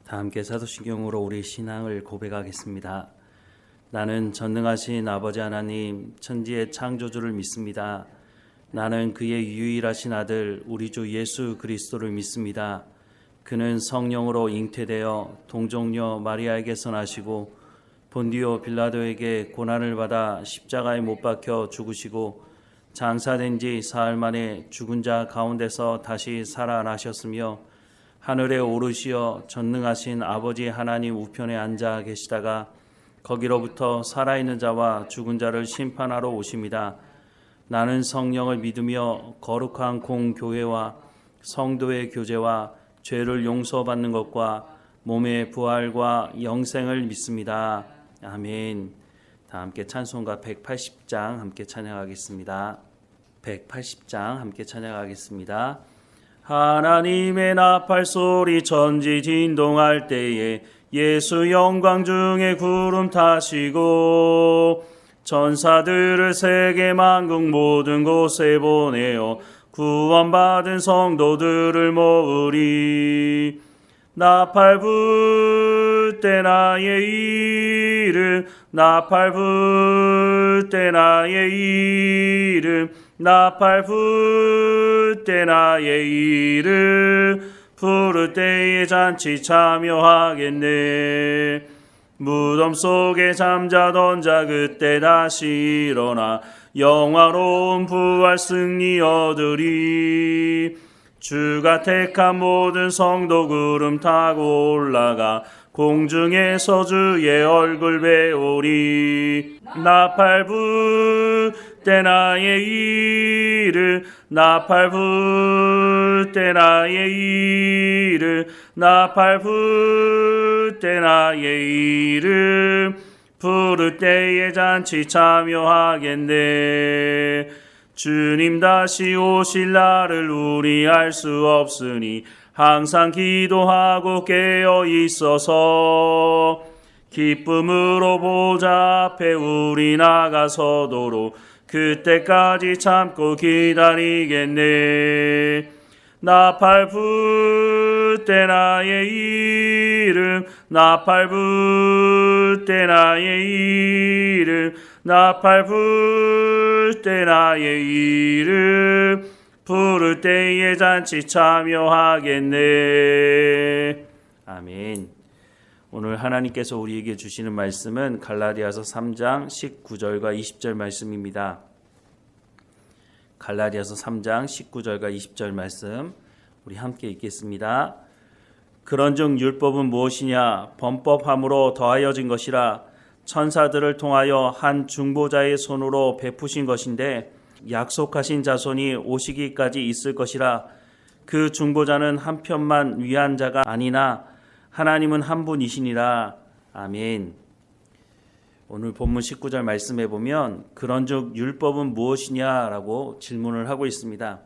다 함께 사도신경으로 우리 신앙을 고백하겠습니다. 나는 전능하신 아버지 하나님 천지의 창조주를 믿습니다. 나는 그의 유일하신 아들 우리 주 예수 그리스도를 믿습니다. 그는 성령으로 잉태되어 동정녀 마리아에게서 나시고 본디오 빌라도에게 고난을 받아 십자가에 못 박혀 죽으시고 장사된 지 사흘 만에 죽은 자 가운데서 다시 살아나셨으며 하늘에 오르시어 전능하신 아버지 하나님 우편에 앉아 계시다가 거기로부터 살아있는 자와 죽은 자를 심판하러 오십니다. 나는 성령을 믿으며 거룩한 공교회와 성도의 교제와 죄를 용서받는 것과 몸의 부활과 영생을 믿습니다. 아멘. 다 함께 찬송가 180장 함께 찬양하겠습니다. 180장 함께 찬양하겠습니다. 하나님의 나팔 소리 천지 진동할 때에 예수 영광 중에 구름 타시고 천사들을 세계 만국 모든 곳에 보내어 구원받은 성도들을 모으리. 나팔 불 때 나의 이름 나팔 불 때 나의 이름 나팔 불 때 나의 이름 부를 때에 잔치 참여하겠네. 무덤 속에 잠자던 자 그때 다시 일어나 영화로운 부활 승리 얻으리. 주가 택한 모든 성도 구름 타고 올라가 공중에서 주의 얼굴 배우리. 나팔 불 때 나의 이름 나팔 불 때 나의 이름 나팔 불 때 나의 이름 부를 때에 잔치 참여하겠네. 주님 다시 오실 날을 우리 알 수 없으니 항상 기도하고 깨어 있어서 기쁨으로 보좌 앞에 우리 나가서도록 그때까지 참고 기다리겠네. 나팔 불 때 나의 이름 나팔 불 때 나의 이름 나팔 불 때 나의 이름 부를 때에 잔치 참여하겠네. 아멘. 오늘 하나님께서 우리에게 주시는 말씀은 갈라디아서 3장 19절과 20절 말씀입니다. 갈라디아서 3장 19절과 20절 말씀 우리 함께 읽겠습니다. 그런즉 율법은 무엇이냐? 범법함으로 더하여진 것이라. 천사들을 통하여 한 중보자의 손으로 베푸신 것인데 약속하신 자손이 오시기까지 있을 것이라. 그 중보자는 한편만 위한 자가 아니나 하나님은 한 분이시니라. 아멘. 오늘 본문 19절 말씀해 보면 그런즉 율법은 무엇이냐라고 질문을 하고 있습니다.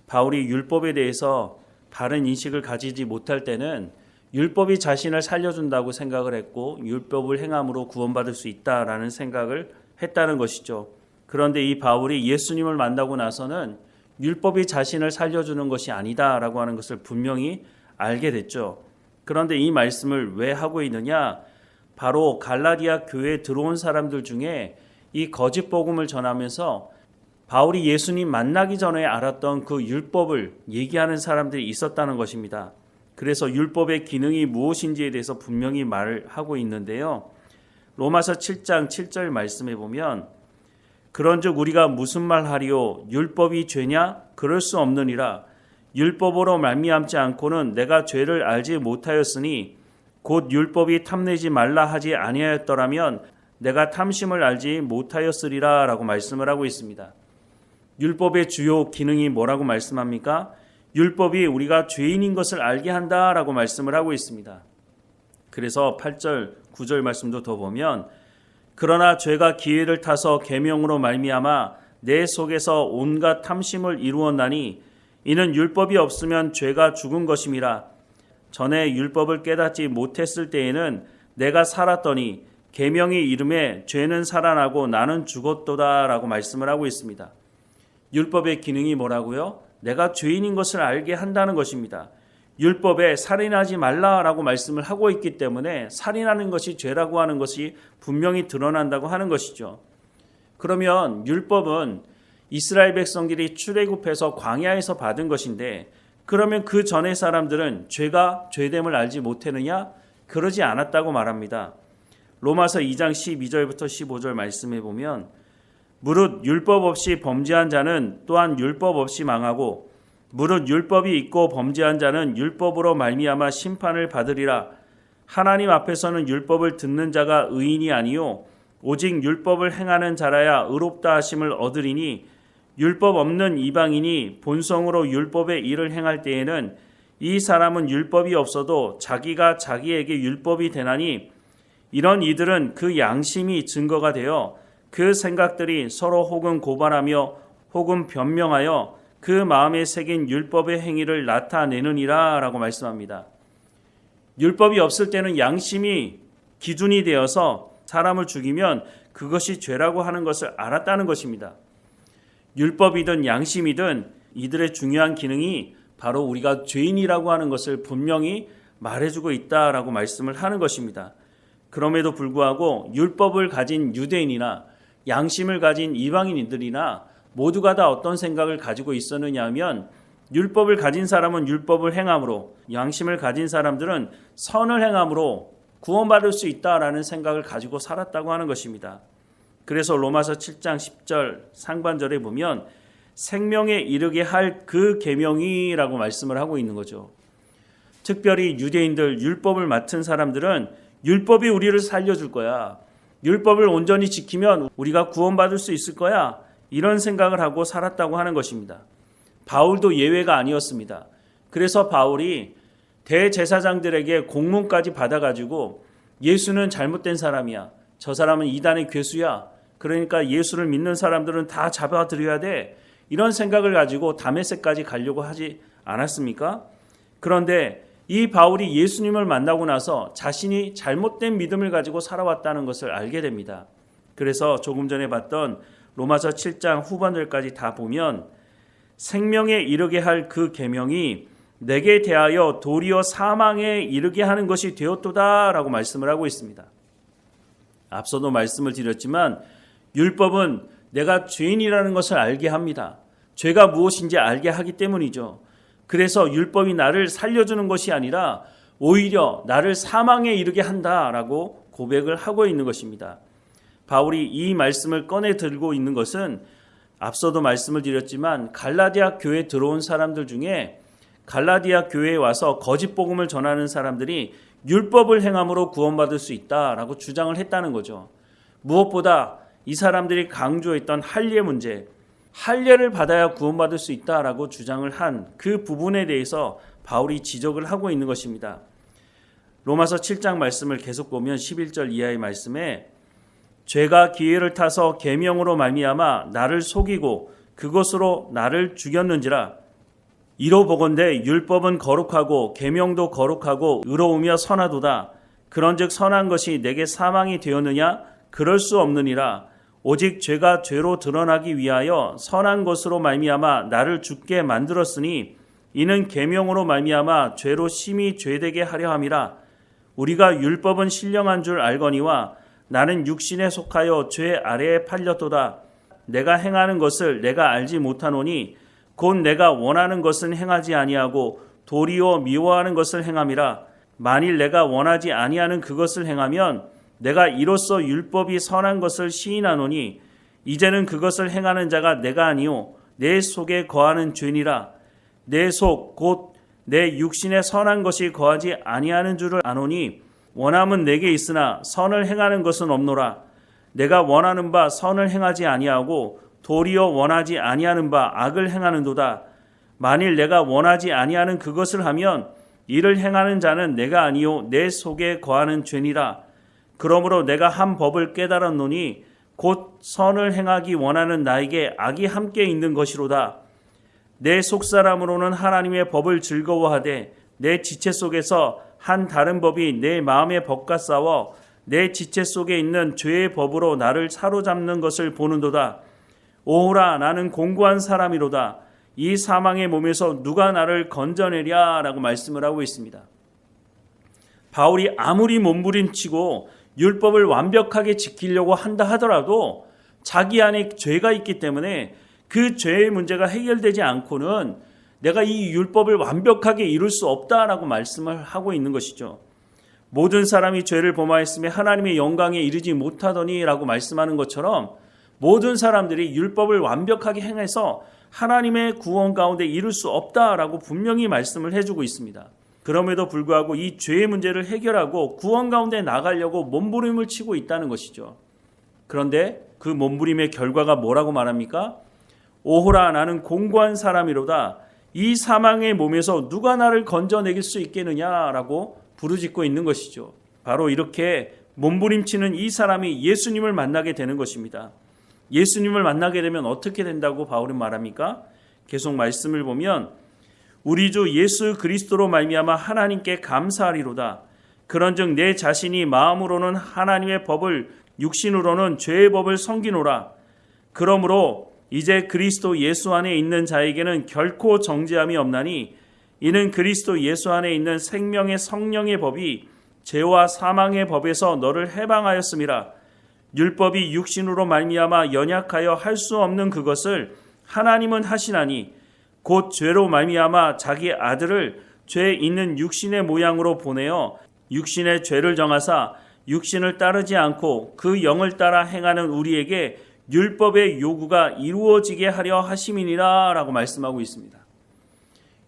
바울이 율법에 대해서 바른 인식을 가지지 못할 때는 율법이 자신을 살려준다고 생각을 했고 율법을 행함으로 구원받을 수 있다라는 생각을 했다는 것이죠. 그런데 이 바울이 예수님을 만나고 나서는 율법이 자신을 살려주는 것이 아니다라고 하는 것을 분명히 알게 됐죠. 그런데 이 말씀을 왜 하고 있느냐? 바로 갈라디아 교회에 들어온 사람들 중에 이 거짓 복음을 전하면서 바울이 예수님 만나기 전에 알았던 그 율법을 얘기하는 사람들이 있었다는 것입니다. 그래서 율법의 기능이 무엇인지에 대해서 분명히 말을 하고 있는데요. 로마서 7장 7절 말씀에 보면 그런즉 우리가 무슨 말 하리요? 율법이 죄냐? 그럴 수 없느니라. 율법으로 말미암지 않고는 내가 죄를 알지 못하였으니 곧 율법이 탐내지 말라 하지 아니하였더라면 내가 탐심을 알지 못하였으리라 라고 말씀을 하고 있습니다. 율법의 주요 기능이 뭐라고 말씀합니까? 율법이 우리가 죄인인 것을 알게 한다라고 말씀을 하고 있습니다. 그래서 8절, 9절 말씀도 더 보면 그러나 죄가 기회를 타서 계명으로 말미암아 내 속에서 온갖 탐심을 이루었나니 이는 율법이 없으면 죄가 죽은 것임이라. 전에 율법을 깨닫지 못했을 때에는 내가 살았더니 계명이 이름에 죄는 살아나고 나는 죽었도다라고 말씀을 하고 있습니다. 율법의 기능이 뭐라고요? 내가 죄인인 것을 알게 한다는 것입니다. 율법에 살인하지 말라라고 말씀을 하고 있기 때문에 살인하는 것이 죄라고 하는 것이 분명히 드러난다고 하는 것이죠. 그러면 율법은 이스라엘 백성들이 출애굽해서 광야에서 받은 것인데, 그러면 그 전의 사람들은 죄가 죄됨을 알지 못했느냐? 그러지 않았다고 말합니다. 로마서 2장 12절부터 15절 말씀해 보면, 무릇 율법 없이 범죄한 자는 또한 율법 없이 망하고, 무릇 율법이 있고 범죄한 자는 율법으로 말미암아 심판을 받으리라. 하나님 앞에서는 율법을 듣는 자가 의인이 아니요 오직 율법을 행하는 자라야 의롭다 하심을 얻으리니, 율법 없는 이방인이 본성으로 율법의 일을 행할 때에는 이 사람은 율법이 없어도 자기가 자기에게 율법이 되나니, 이런 이들은 그 양심이 증거가 되어 그 생각들이 서로 혹은 고발하며 혹은 변명하여 그 마음에 새긴 율법의 행위를 나타내느니라 라고 말씀합니다. 율법이 없을 때는 양심이 기준이 되어서 사람을 죽이면 그것이 죄라고 하는 것을 알았다는 것입니다. 율법이든 양심이든 이들의 중요한 기능이 바로 우리가 죄인이라고 하는 것을 분명히 말해주고 있다라고 말씀을 하는 것입니다. 그럼에도 불구하고 율법을 가진 유대인이나 양심을 가진 이방인들이나 모두가 다 어떤 생각을 가지고 있었느냐 하면, 율법을 가진 사람은 율법을 행함으로, 양심을 가진 사람들은 선을 행함으로 구원받을 수 있다라는 생각을 가지고 살았다고 하는 것입니다. 그래서 로마서 7장 10절 상반절에 보면 생명에 이르게 할 그 계명이라고 말씀을 하고 있는 거죠. 특별히 유대인들, 율법을 맡은 사람들은 율법이 우리를 살려줄 거야, 율법을 온전히 지키면 우리가 구원받을 수 있을 거야, 이런 생각을 하고 살았다고 하는 것입니다. 바울도 예외가 아니었습니다. 그래서 바울이 대제사장들에게 공문까지 받아가지고 예수는 잘못된 사람이야, 저 사람은 이단의 괴수야, 그러니까 예수를 믿는 사람들은 다 잡아들여야 돼, 이런 생각을 가지고 다메섹까지 가려고 하지 않았습니까? 그런데 이 바울이 예수님을 만나고 나서 자신이 잘못된 믿음을 가지고 살아왔다는 것을 알게 됩니다. 그래서 조금 전에 봤던 로마서 7장 후반절까지 다 보면 생명에 이르게 할 그 계명이 내게 대하여 도리어 사망에 이르게 하는 것이 되었도다라고 말씀을 하고 있습니다. 앞서도 말씀을 드렸지만 율법은 내가 죄인이라는 것을 알게 합니다. 죄가 무엇인지 알게 하기 때문이죠. 그래서 율법이 나를 살려주는 것이 아니라 오히려 나를 사망에 이르게 한다라고 고백을 하고 있는 것입니다. 바울이 이 말씀을 꺼내 들고 있는 것은 앞서도 말씀을 드렸지만 갈라디아 교회에 들어온 사람들 중에 갈라디아 교회에 와서 거짓 복음을 전하는 사람들이 율법을 행함으로 구원받을 수 있다라고 주장을 했다는 거죠. 무엇보다 이 사람들이 강조했던 할례 문제, 할례를 받아야 구원받을 수 있다라고 주장을 한 그 부분에 대해서 바울이 지적을 하고 있는 것입니다. 로마서 7장 말씀을 계속 보면 11절 이하의 말씀에 죄가 기회를 타서 계명으로 말미암아 나를 속이고 그것으로 나를 죽였는지라. 이로 보건대 율법은 거룩하고 계명도 거룩하고 의로우며 선하도다. 그런즉 선한 것이 내게 사망이 되었느냐? 그럴 수 없느니라. 오직 죄가 죄로 드러나기 위하여 선한 것으로 말미암아 나를 죽게 만들었으니 이는 계명으로 말미암아 죄로 심히 죄되게 하려 함이라. 우리가 율법은 신령한 줄 알거니와 나는 육신에 속하여 죄 아래에 팔렸도다. 내가 행하는 것을 내가 알지 못하노니 곧 내가 원하는 것은 행하지 아니하고 도리어 미워하는 것을 행함이라. 만일 내가 원하지 아니하는 그것을 행하면 내가 이로써 율법이 선한 것을 시인하노니 이제는 그것을 행하는 자가 내가 아니요 내 속에 거하는 죄니라. 내 속 곧 내 육신에 선한 것이 거하지 아니하는 줄을 아노니 원함은 내게 있으나 선을 행하는 것은 없노라. 내가 원하는 바 선을 행하지 아니하고 도리어 원하지 아니하는 바 악을 행하는도다. 만일 내가 원하지 아니하는 그것을 하면 이를 행하는 자는 내가 아니요 내 속에 거하는 죄니라. 그러므로 내가 한 법을 깨달았노니 곧 선을 행하기 원하는 나에게 악이 함께 있는 것이로다. 내 속사람으로는 하나님의 법을 즐거워하되 내 지체 속에서 한 다른 법이 내 마음의 법과 싸워 내 지체 속에 있는 죄의 법으로 나를 사로잡는 것을 보는도다. 오호라 나는 공고한 사람이로다. 이 사망의 몸에서 누가 나를 건져내랴라고 말씀을 하고 있습니다. 바울이 아무리 몸부림치고 율법을 완벽하게 지키려고 한다 하더라도 자기 안에 죄가 있기 때문에 그 죄의 문제가 해결되지 않고는 내가 이 율법을 완벽하게 이룰 수 없다라고 말씀을 하고 있는 것이죠. 모든 사람이 죄를 범하였으며 하나님의 영광에 이르지 못하더니라고 말씀하는 것처럼 모든 사람들이 율법을 완벽하게 행해서 하나님의 구원 가운데 이룰 수 없다라고 분명히 말씀을 해주고 있습니다. 그럼에도 불구하고 이 죄의 문제를 해결하고 구원 가운데 나가려고 몸부림을 치고 있다는 것이죠. 그런데 그 몸부림의 결과가 뭐라고 말합니까? 오호라 나는 공고한 사람이로다. 이 사망의 몸에서 누가 나를 건져내길 수 있겠느냐라고 부르짖고 있는 것이죠. 바로 이렇게 몸부림치는 이 사람이 예수님을 만나게 되는 것입니다. 예수님을 만나게 되면 어떻게 된다고 바울은 말합니까? 계속 말씀을 보면 우리 주 예수 그리스도로 말미암아 하나님께 감사하리로다. 그런즉 내 자신이 마음으로는 하나님의 법을 육신으로는 죄의 법을 섬기노라. 그러므로 이제 그리스도 예수 안에 있는 자에게는 결코 정죄함이 없나니 이는 그리스도 예수 안에 있는 생명의 성령의 법이 죄와 사망의 법에서 너를 해방하였음이라. 율법이 육신으로 말미암아 연약하여 할 수 없는 그것을 하나님은 하시나니 곧 죄로 말미암아 자기 아들을 죄 있는 육신의 모양으로 보내어 육신의 죄를 정하사 육신을 따르지 않고 그 영을 따라 행하는 우리에게 율법의 요구가 이루어지게 하려 하심이니라 라고 말씀하고 있습니다.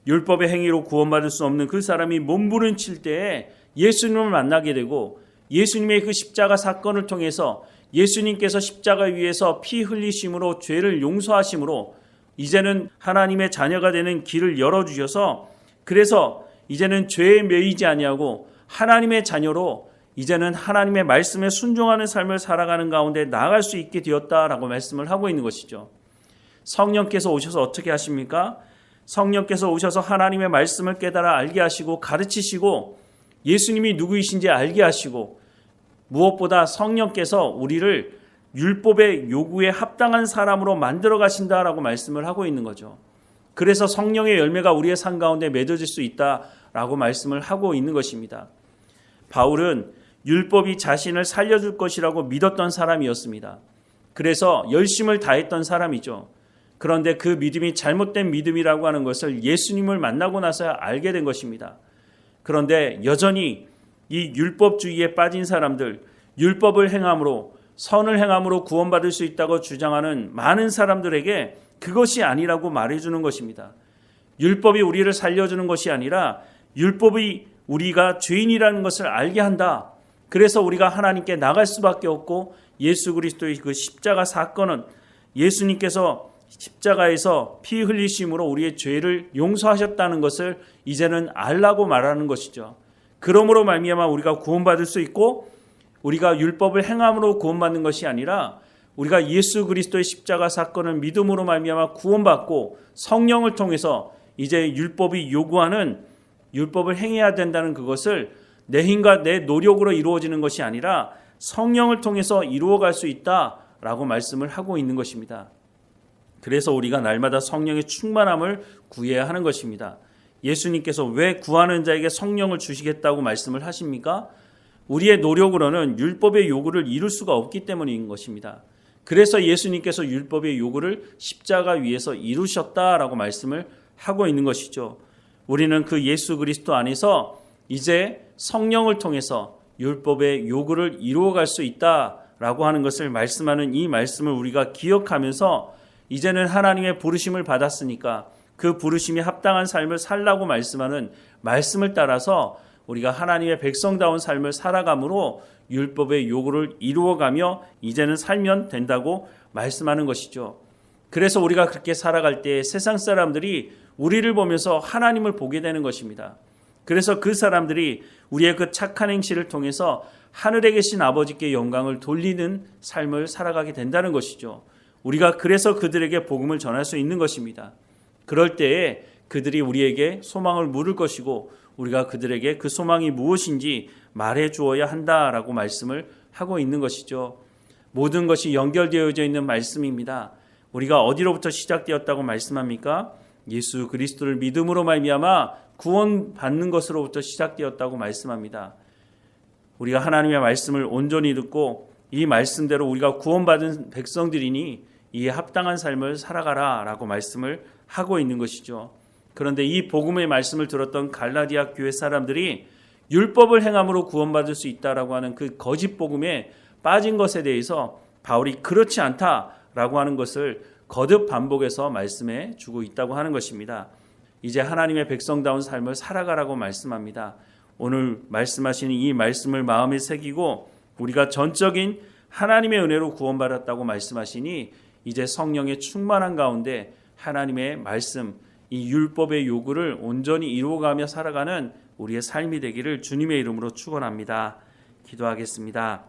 율법의 행위로 구원받을 수 없는 그 사람이 몸부림칠 때에 예수님을 만나게 되고 예수님의 그 십자가 사건을 통해서 예수님께서 십자가 위에서 피 흘리심으로 죄를 용서하심으로 이제는 하나님의 자녀가 되는 길을 열어주셔서 그래서 이제는 죄에 매이지 아니하고 하나님의 자녀로 이제는 하나님의 말씀에 순종하는 삶을 살아가는 가운데 나아갈 수 있게 되었다라고 말씀을 하고 있는 것이죠. 성령께서 오셔서 어떻게 하십니까? 성령께서 오셔서 하나님의 말씀을 깨달아 알게 하시고 가르치시고 예수님이 누구이신지 알게 하시고 무엇보다 성령께서 우리를 율법의 요구에 합당한 사람으로 만들어 가신다라고 말씀을 하고 있는 거죠. 그래서 성령의 열매가 우리의 삶 가운데 맺어질 수 있다라고 말씀을 하고 있는 것입니다. 바울은 율법이 자신을 살려줄 것이라고 믿었던 사람이었습니다. 그래서 열심을 다했던 사람이죠. 그런데 그 믿음이 잘못된 믿음이라고 하는 것을 예수님을 만나고 나서야 알게 된 것입니다. 그런데 여전히 이 율법주의에 빠진 사람들, 율법을 행함으로 선을 행함으로 구원받을 수 있다고 주장하는 많은 사람들에게 그것이 아니라고 말해주는 것입니다. 율법이 우리를 살려주는 것이 아니라 율법이 우리가 죄인이라는 것을 알게 한다. 그래서 우리가 하나님께 나갈 수밖에 없고 예수 그리스도의 그 십자가 사건은 예수님께서 십자가에서 피 흘리심으로 우리의 죄를 용서하셨다는 것을 이제는 알라고 말하는 것이죠. 그러므로 말미암아 우리가 구원받을 수 있고 우리가 율법을 행함으로 구원받는 것이 아니라 우리가 예수 그리스도의 십자가 사건을 믿음으로 말미암아 구원받고 성령을 통해서 이제 율법이 요구하는 율법을 행해야 된다는 그것을 내 힘과 내 노력으로 이루어지는 것이 아니라 성령을 통해서 이루어갈 수 있다라고 말씀을 하고 있는 것입니다. 그래서 우리가 날마다 성령의 충만함을 구해야 하는 것입니다. 예수님께서 왜 구하는 자에게 성령을 주시겠다고 말씀을 하십니까? 우리의 노력으로는 율법의 요구를 이룰 수가 없기 때문인 것입니다. 그래서 예수님께서 율법의 요구를 십자가 위에서 이루셨다라고 말씀을 하고 있는 것이죠. 우리는 그 예수 그리스도 안에서 이제 성령을 통해서 율법의 요구를 이루어갈 수 있다라고 하는 것을 말씀하는 이 말씀을 우리가 기억하면서 이제는 하나님의 부르심을 받았으니까 그 부르심이 합당한 삶을 살라고 말씀하는 말씀을 따라서 우리가 하나님의 백성다운 삶을 살아감으로 율법의 요구를 이루어가며 이제는 살면 된다고 말씀하는 것이죠. 그래서 우리가 그렇게 살아갈 때 세상 사람들이 우리를 보면서 하나님을 보게 되는 것입니다. 그래서 그 사람들이 우리의 그 착한 행실을 통해서 하늘에 계신 아버지께 영광을 돌리는 삶을 살아가게 된다는 것이죠. 우리가 그래서 그들에게 복음을 전할 수 있는 것입니다. 그럴 때에 그들이 우리에게 소망을 물을 것이고 우리가 그들에게 그 소망이 무엇인지 말해 주어야 한다라고 말씀을 하고 있는 것이죠. 모든 것이 연결되어져 있는 말씀입니다. 우리가 어디로부터 시작되었다고 말씀합니까? 예수 그리스도를 믿음으로 말미암아 구원받는 것으로부터 시작되었다고 말씀합니다. 우리가 하나님의 말씀을 온전히 듣고 이 말씀대로 우리가 구원받은 백성들이니 이에 합당한 삶을 살아가라 라고 말씀을 하고 있는 것이죠. 그런데 이 복음의 말씀을 들었던 갈라디아 교회 사람들이 율법을 행함으로 구원받을 수 있다라고 하는 그 거짓 복음에 빠진 것에 대해서 바울이 그렇지 않다라고 하는 것을 거듭 반복해서 말씀해 주고 있다고 하는 것입니다. 이제 하나님의 백성다운 삶을 살아가라고 말씀합니다. 오늘 말씀하시는 이 말씀을 마음에 새기고 우리가 전적인 하나님의 은혜로 구원받았다고 말씀하시니 이제 성령의 충만한 가운데 하나님의 말씀, 이 율법의 요구를 온전히 이루어가며 살아가는 우리의 삶이 되기를 주님의 이름으로 축원합니다. 기도하겠습니다.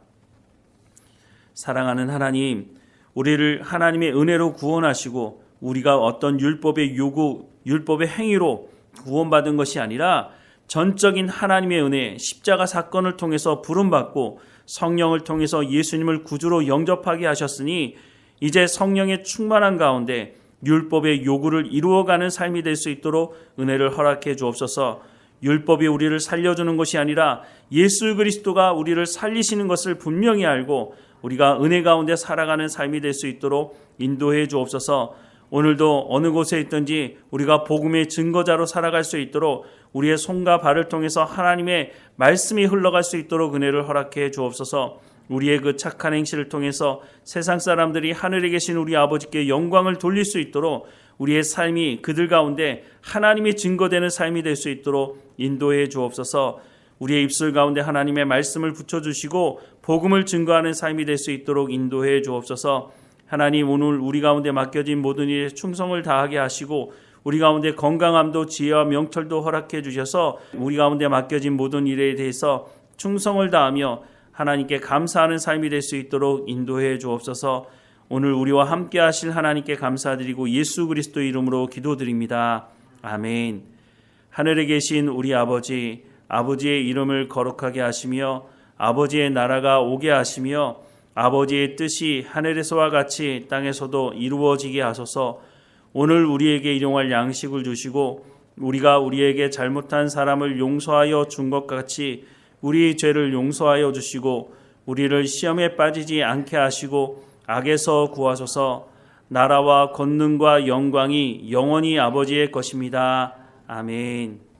사랑하는 하나님, 우리를 하나님의 은혜로 구원하시고 우리가 어떤 율법의 요구, 율법의 행위로 구원받은 것이 아니라 전적인 하나님의 은혜, 십자가 사건을 통해서 부름받고 성령을 통해서 예수님을 구주로 영접하게 하셨으니 이제 성령의 충만한 가운데 율법의 요구를 이루어가는 삶이 될 수 있도록 은혜를 허락해 주옵소서. 율법이 우리를 살려주는 것이 아니라 예수 그리스도가 우리를 살리시는 것을 분명히 알고 우리가 은혜 가운데 살아가는 삶이 될 수 있도록 인도해 주옵소서. 오늘도 어느 곳에 있든지 우리가 복음의 증거자로 살아갈 수 있도록 우리의 손과 발을 통해서 하나님의 말씀이 흘러갈 수 있도록 은혜를 허락해 주옵소서. 우리의 그 착한 행실을 통해서 세상 사람들이 하늘에 계신 우리 아버지께 영광을 돌릴 수 있도록 우리의 삶이 그들 가운데 하나님이 증거되는 삶이 될 수 있도록 인도해 주옵소서. 우리의 입술 가운데 하나님의 말씀을 붙여주시고 복음을 증거하는 삶이 될 수 있도록 인도해 주옵소서. 하나님, 오늘 우리 가운데 맡겨진 모든 일에 충성을 다하게 하시고 우리 가운데 건강함도 지혜와 명철도 허락해 주셔서 우리 가운데 맡겨진 모든 일에 대해서 충성을 다하며 하나님께 감사하는 삶이 될 수 있도록 인도해 주옵소서. 오늘 우리와 함께 하실 하나님께 감사드리고 예수 그리스도 이름으로 기도드립니다. 아멘. 하늘에 계신 우리 아버지, 아버지의 이름을 거룩하게 하시며 아버지의 나라가 오게 하시며 아버지의 뜻이 하늘에서와 같이 땅에서도 이루어지게 하소서. 오늘 우리에게 일용할 양식을 주시고 우리가 우리에게 잘못한 사람을 용서하여 준 것 같이 우리 죄를 용서하여 주시고 우리를 시험에 빠지지 않게 하시고 악에서 구하소서. 나라와 권능과 영광이 영원히 아버지의 것입니다. 아멘.